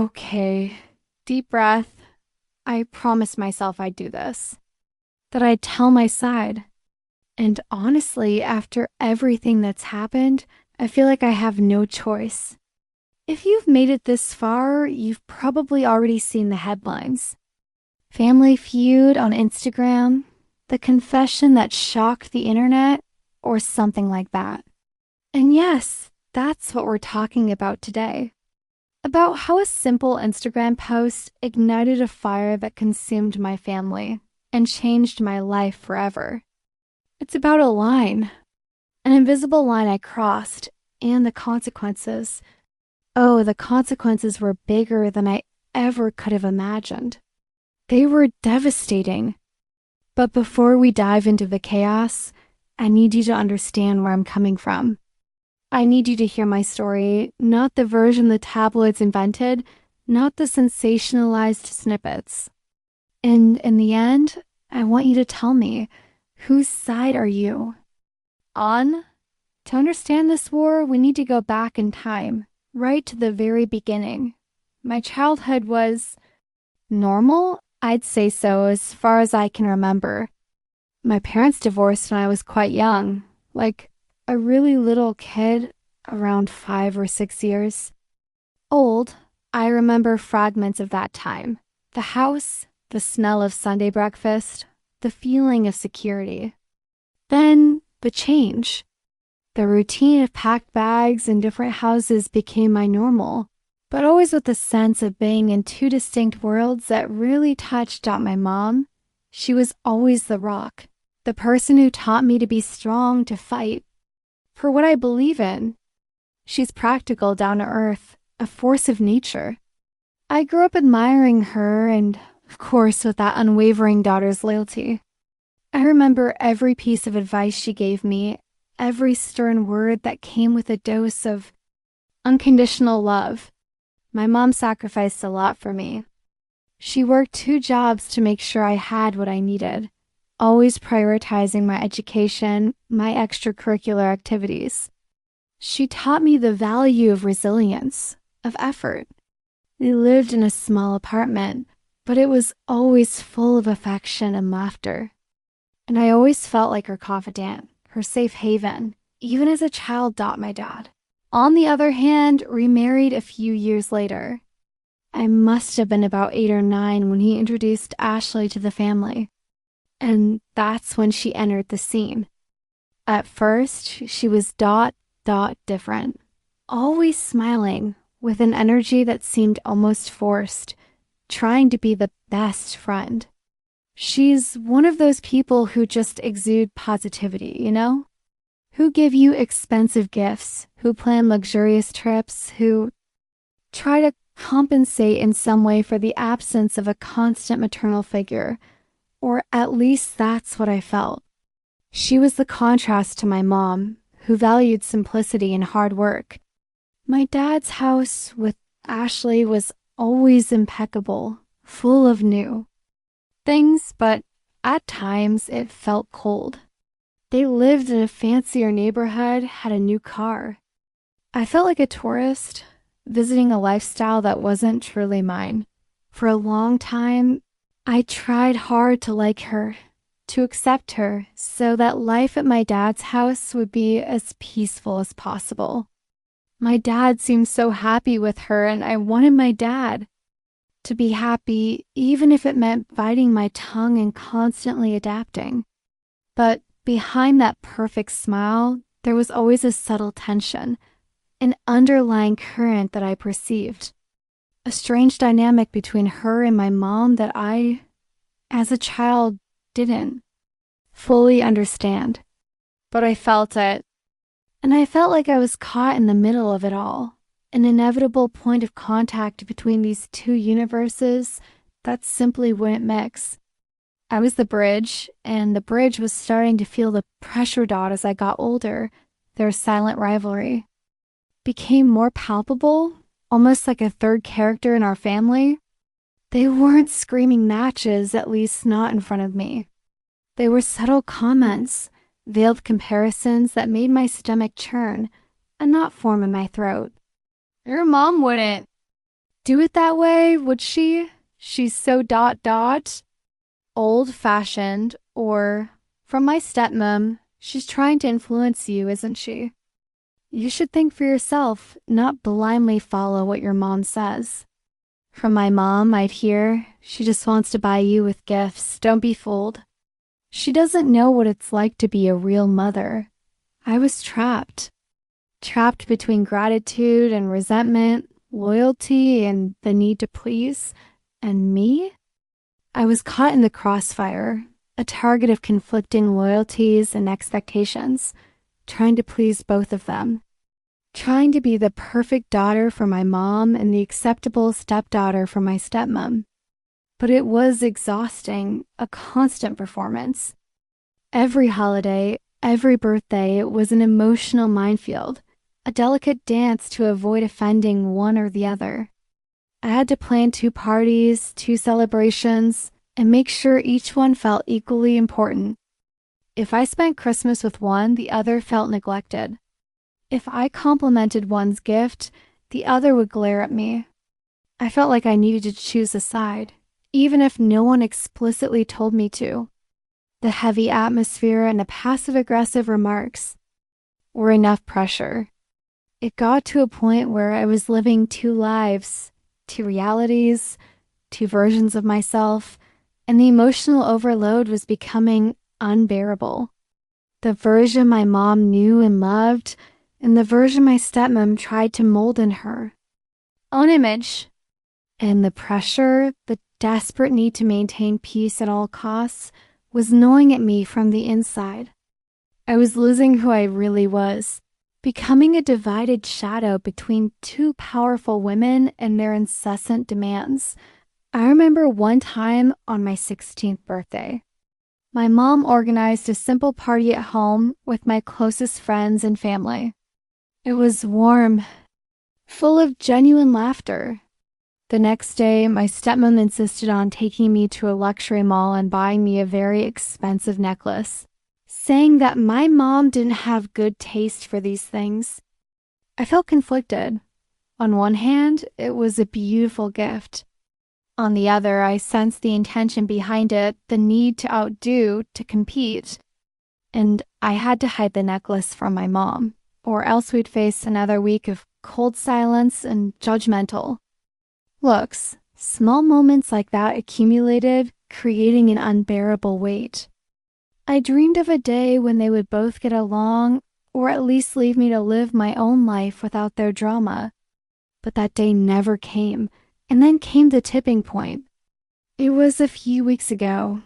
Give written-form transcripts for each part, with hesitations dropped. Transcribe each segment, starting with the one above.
Okay, deep breath. I promised myself I'd do this, that I'd tell my side. And honestly, after everything that's happened, I feel like I have no choice. If you've made it this far, you've probably already seen the headlines. Family Feud on Instagram, the confession that shocked the internet, or something like that. And yes, that's what we're talking about today. About how a simple Instagram post ignited a fire that consumed my family and changed my life forever. It's about a line, an invisible line I crossed, and the consequences. Oh, the consequences were bigger than I ever could have imagined. They were devastating. But before we dive into the chaos, I need you to understand where I'm coming from. I need you to hear my story, not the version the tabloids invented, not the sensationalized snippets. And in the end, I want you to tell me, whose side are you on? To understand this war, we need to go back in time, right to the very beginning. My childhood was normal, I'd say so, as far as I can remember. My parents divorced when I was quite young, like a really little kid, around 5 or 6 years. Old, I remember fragments of that time. The house, the smell of Sunday breakfast, the feeling of security. Then, the change. The routine of packed bags in different houses became my normal, but always with the sense of being in two distinct worlds that really touched on my mom. She was always the rock, the person who taught me to be strong, to fight for what I believe in. She's practical, down to earth, a force of nature. I grew up admiring her and, of course, with that unwavering daughter's loyalty. I remember every piece of advice she gave me, every stern word that came with a dose of unconditional love. My mom sacrificed a lot for me. She worked 2 jobs to make sure I had what I needed, always prioritizing my education, my extracurricular activities. She taught me the value of resilience, of effort. We lived in a small apartment, but it was always full of affection and laughter. And I always felt like her confidant, her safe haven, even as a child. My dad, on the other hand, remarried a few years later. I must have been about 8 or 9 when he introduced Ashley to the family. And that's when she entered the scene. At first, she was different, always smiling, with an energy that seemed almost forced, trying to be the best friend. She's one of those people who just exude positivity, you know? Who give you expensive gifts, who plan luxurious trips, who try to compensate in some way for the absence of a constant maternal figure, or at least that's what I felt. She was the contrast to my mom, who valued simplicity and hard work. My dad's house with Ashley was always impeccable, full of new things, but at times it felt cold. They lived in a fancier neighborhood, had a new car. I felt like a tourist, visiting a lifestyle that wasn't truly mine. For a long time, I tried hard to like her, to accept her, so that life at my dad's house would be as peaceful as possible. My dad seemed so happy with her, and I wanted my dad to be happy, even if it meant biting my tongue and constantly adapting. But behind that perfect smile, there was always a subtle tension, an underlying current that I perceived. A strange dynamic between her and my mom that I, as a child, didn't fully understand. But I felt it. And I felt like I was caught in the middle of it all, an inevitable point of contact between these two universes that simply wouldn't mix. I was the bridge, and the bridge was starting to feel the pressure dot as I got older. Their silent rivalry became more palpable, almost like a third character in our family. They weren't screaming matches, at least not in front of me. They were subtle comments, veiled comparisons that made my stomach churn, a knot form in my throat. Your mom wouldn't. do it that way, would she? She's so dot dot. Old-fashioned, or from my stepmom, she's trying to influence you, isn't she? You should think for yourself, not blindly follow what your mom says. From my mom, I'd hear, she just wants to buy you with gifts, don't be fooled. She doesn't know what it's like to be a real mother. I was trapped. Trapped between gratitude and resentment, loyalty and the need to please, and me? I was caught in the crossfire, a target of conflicting loyalties and expectations, trying to please both of them. Trying to be the perfect daughter for my mom and the acceptable stepdaughter for my stepmom. But it was exhausting, a constant performance. Every holiday, every birthday was an emotional minefield, a delicate dance to avoid offending one or the other. I had to plan 2 parties, 2 celebrations, and make sure each one felt equally important. If I spent Christmas with one, the other felt neglected. If I complimented one's gift, the other would glare at me. I felt like I needed to choose a side, even if no one explicitly told me to. The heavy atmosphere and the passive-aggressive remarks were enough pressure. It got to a point where I was living 2 lives, 2 realities, 2 versions of myself, and the emotional overload was becoming unbearable. The version my mom knew and loved, and the version my stepmom tried to mold in her own image. And the pressure, the desperate need to maintain peace at all costs, was gnawing at me from the inside. I was losing who I really was, becoming a divided shadow between 2 powerful women and their incessant demands. I remember one time on my 16th birthday. My mom organized a simple party at home with my closest friends and family. It was warm, full of genuine laughter. The next day, my stepmom insisted on taking me to a luxury mall and buying me a very expensive necklace, saying that my mom didn't have good taste for these things. I felt conflicted. On one hand, it was a beautiful gift. On the other, I sensed the intention behind it, the need to outdo, to compete. And I had to hide the necklace from my mom, or else we'd face another week of cold silence and judgmental looks. Small moments like that accumulated, creating an unbearable weight. I dreamed of a day when they would both get along, or at least leave me to live my own life without their drama. But that day never came, and then came the tipping point. It was a few weeks ago,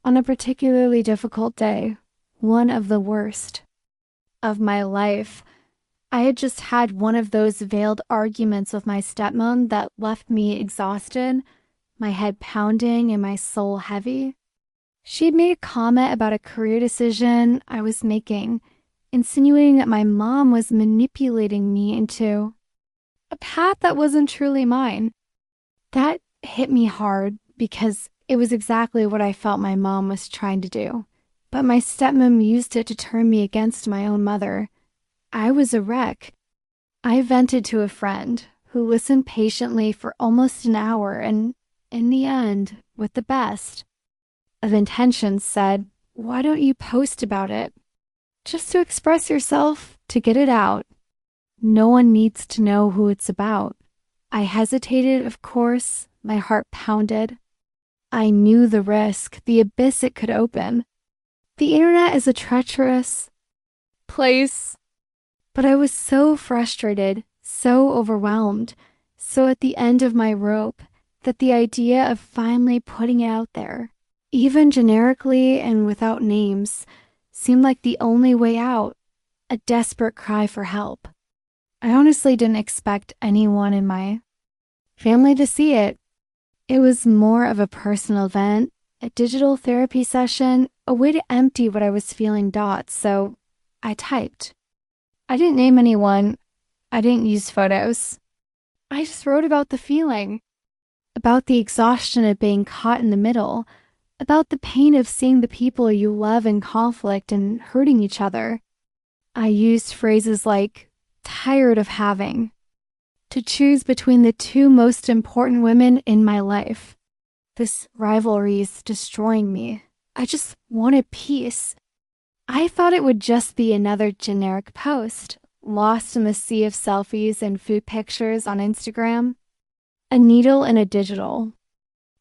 on a particularly difficult day, one of the worst of my life. I had just had one of those veiled arguments with my stepmom that left me exhausted, my head pounding and my soul heavy. She had made a comment about a career decision I was making, insinuating that my mom was manipulating me into a path that wasn't truly mine. That hit me hard because it was exactly what I felt my mom was trying to do. But my stepmom used it to turn me against my own mother. I was a wreck. I vented to a friend who listened patiently for almost an hour and, in the end, with the best of intentions, said, "Why don't you post about it? Just to express yourself, to get it out. No one needs to know who it's about." I hesitated, of course. My heart pounded. I knew the risk, the abyss it could open. The internet is a treacherous place. But I was so frustrated, so overwhelmed, so at the end of my rope, that the idea of finally putting it out there, even generically and without names, seemed like the only way out, a desperate cry for help. I honestly didn't expect anyone in my family to see it. It was more of a personal event, a digital therapy session, a way to empty what I was feeling. So I typed. I didn't name anyone. I didn't use photos. I just wrote about the feeling, about the exhaustion of being caught in the middle, about the pain of seeing the people you love in conflict and hurting each other. I used phrases like tired of having, to choose between the two most important women in my life. This rivalry is destroying me. I just wanted peace. I thought it would just be another generic post, lost in the sea of selfies and food pictures on Instagram. A needle in a digital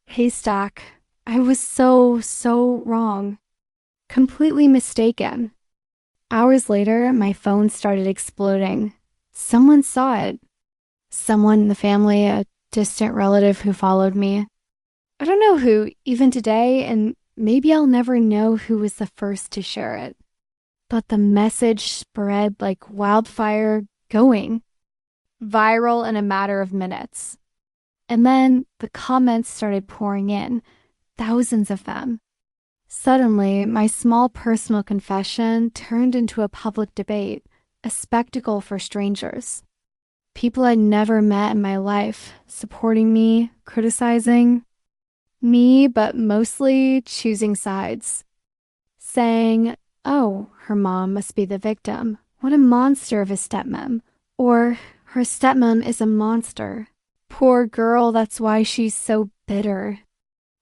haystack. I was so wrong. Completely mistaken. Hours later, my phone started exploding. Someone saw it. Someone in the family, a distant relative who followed me. I don't know who, even today, and maybe I'll never know who was the first to share it. But the message spread like wildfire, going viral in a matter of minutes. And then the comments started pouring in, thousands of them. Suddenly, my small personal confession turned into a public debate, a spectacle for strangers. People I'd never met in my life, supporting me, criticizing me, but mostly choosing sides. Saying, oh, her mom must be the victim. What a monster of a stepmom. Or, her stepmom is a monster. Poor girl, that's why she's so bitter.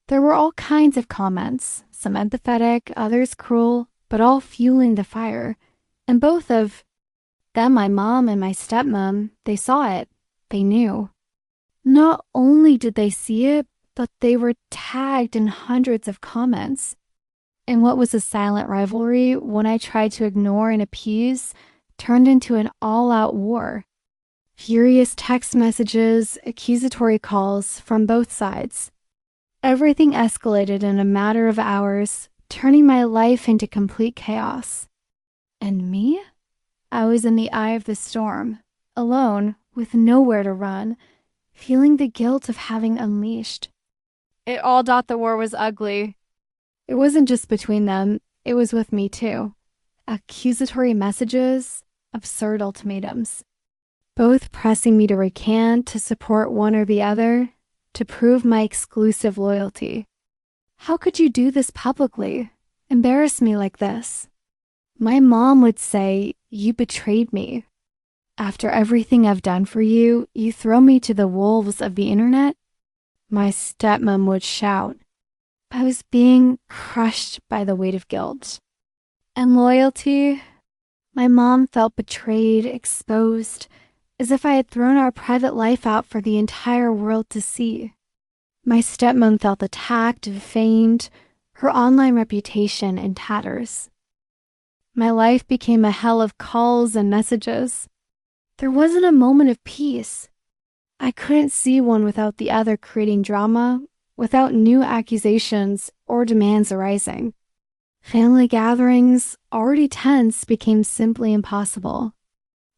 There were all kinds of comments, some empathetic, others cruel, but all fueling the fire. And both of them, my mom and my stepmom, they saw it. They knew. Not only did they see it, but they were tagged in hundreds of comments. And what was a silent rivalry, when I tried to ignore and appease, turned into an all-out war. Furious text messages, accusatory calls from both sides. Everything escalated in a matter of hours, turning my life into complete chaos. And me? I was in the eye of the storm, alone, with nowhere to run, feeling the guilt of having unleashed. It all thought the war was ugly. It wasn't just between them, it was with me too. Accusatory messages, absurd ultimatums. Both pressing me to recant, to support one or the other, to prove my exclusive loyalty. How could you do this publicly? Embarrass me like this? My mom would say, you betrayed me. After everything I've done for you, you throw me to the wolves of the internet? My stepmom would shout. I was being crushed by the weight of guilt. And loyalty? My mom felt betrayed, exposed, as if I had thrown our private life out for the entire world to see. My stepmom felt attacked, defamed, her online reputation in tatters. My life became a hell of calls and messages. There wasn't a moment of peace. I couldn't see one without the other creating drama, without new accusations or demands arising. Family gatherings, already tense, became simply impossible.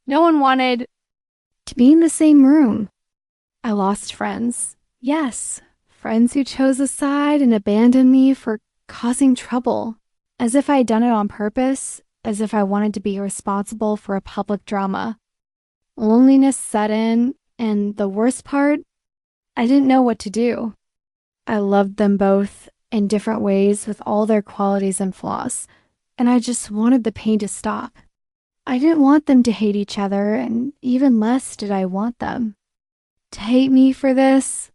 No one wanted to be in the same room. I lost friends. Yes, friends who chose a side and abandoned me for causing trouble, as if I had done it on purpose, as if I wanted to be responsible for a public drama. Loneliness set in, and the worst part, I didn't know what to do. I loved them both in different ways with all their qualities and flaws, and I just wanted the pain to stop. I didn't want them to hate each other, and even less did I want them to hate me for this.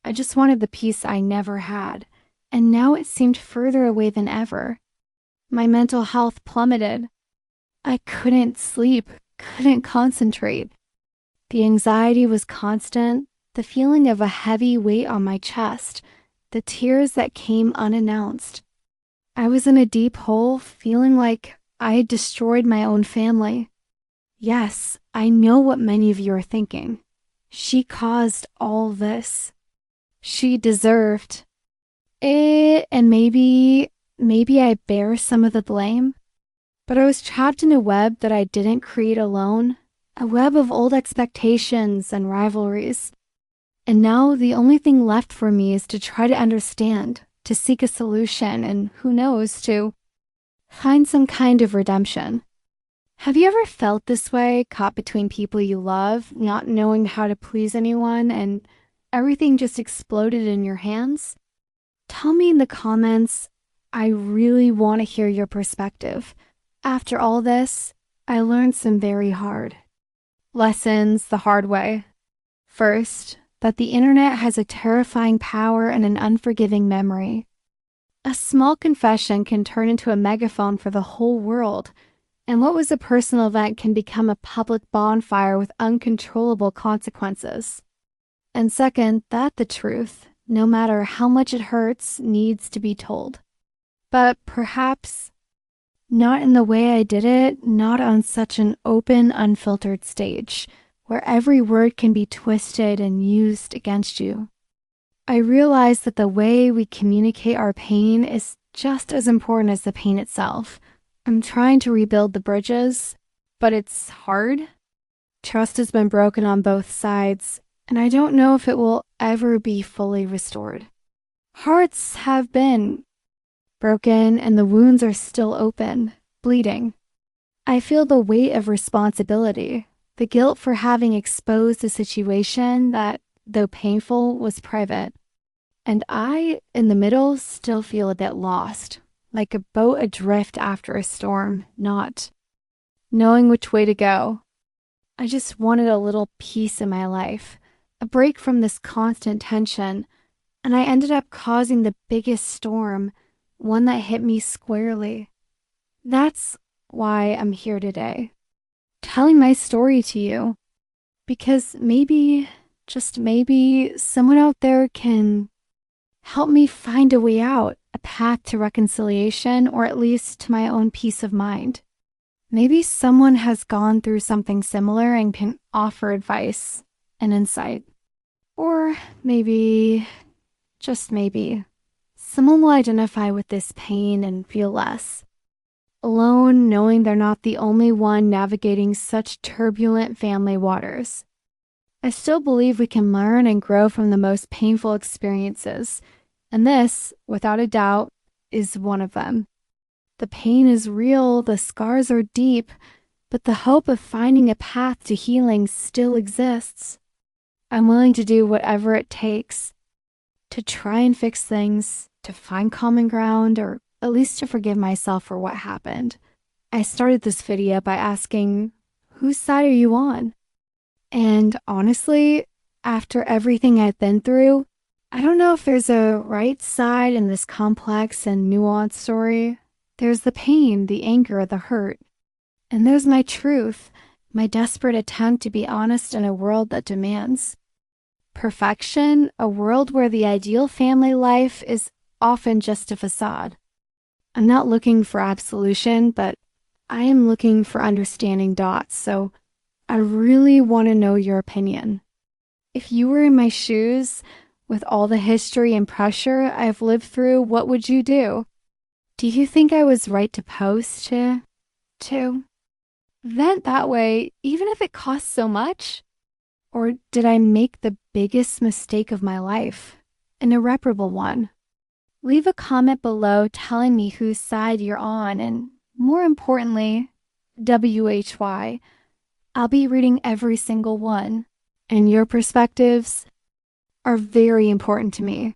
I just wanted the peace I never had, and now it seemed further away than ever. My mental health plummeted. I couldn't sleep, couldn't concentrate. The anxiety was constant, the feeling of a heavy weight on my chest, the tears that came unannounced. I was in a deep hole, feeling like I had destroyed my own family. Yes, I know what many of you are thinking. She caused all this. She deserved it, and maybe I bear some of the blame. But I was trapped in a web that I didn't create alone, a web of old expectations and rivalries. And now the only thing left for me is to try to understand, to seek a solution, and who knows, to find some kind of redemption. Have you ever felt this way, caught between people you love, not knowing how to please anyone, and everything just exploded in your hands? Tell me in the comments. I really want to hear your perspective. After all this, I learned some very hard lessons the hard way. First, that the internet has a terrifying power and an unforgiving memory. A small confession can turn into a megaphone for the whole world, and what was a personal event can become a public bonfire with uncontrollable consequences. And second, that the truth, no matter how much it hurts, needs to be told. But perhaps not in the way I did it, not on such an open, unfiltered stage, where every word can be twisted and used against you. I realize that the way we communicate our pain is just as important as the pain itself. I'm trying to rebuild the bridges, but it's hard. Trust has been broken on both sides, and I don't know if it will ever be fully restored. Hearts have been broken, and the wounds are still open, bleeding. I feel the weight of responsibility, the guilt for having exposed a situation that, though painful, was private. And I, in the middle, still feel a bit lost, like a boat adrift after a storm, not knowing which way to go. I just wanted a little peace in my life, a break from this constant tension, and I ended up causing the biggest storm, one that hit me squarely. That's why I'm here today, telling my story to you, because maybe, just maybe, someone out there can help me find a way out, a path to reconciliation, or at least to my own peace of mind. Maybe someone has gone through something similar and can offer advice and insight. Or maybe, just maybe, someone will identify with this pain and feel less alone, knowing they're not the only one navigating such turbulent family waters. I still believe we can learn and grow from the most painful experiences, and this, without a doubt, is one of them. The pain is real, the scars are deep, but the hope of finding a path to healing still exists. I'm willing to do whatever it takes to try and fix things, to find common ground, or at least to forgive myself for what happened. I started this video by asking, whose side are you on? And honestly, after everything I've been through, I don't know if there's a right side in this complex and nuanced story. There's the pain, the anger, the hurt. And there's my truth, my desperate attempt to be honest in a world that demands perfection, a world where the ideal family life is often just a facade. I'm not looking for absolution, but I am looking for understanding dots, so I really want to know your opinion. If you were in my shoes, with all the history and pressure I've lived through, what would you do? Do you think I was right to post to vent that way, even if it costs so much? Or did I make the biggest mistake of my life, an irreparable one? Leave a comment below telling me whose side you're on, and more importantly, WHY. I'll be reading every single one, and your perspectives are very important to me.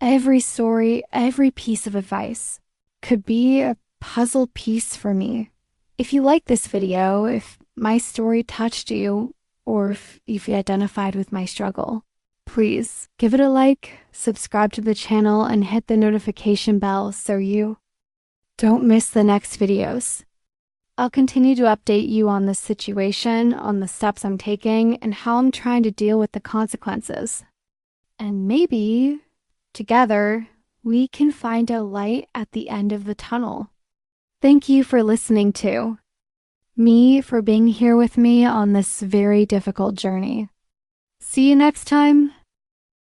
Every story, every piece of advice could be a puzzle piece for me. If you like this video, if my story touched you, or if you've identified with my struggle, please give it a like, subscribe to the channel, and hit the notification bell so you don't miss the next videos. I'll continue to update you on this situation, on the steps I'm taking, and how I'm trying to deal with the consequences. And maybe, together, we can find a light at the end of the tunnel. Thank you for listening to me, for being here with me on this very difficult journey. See you next time.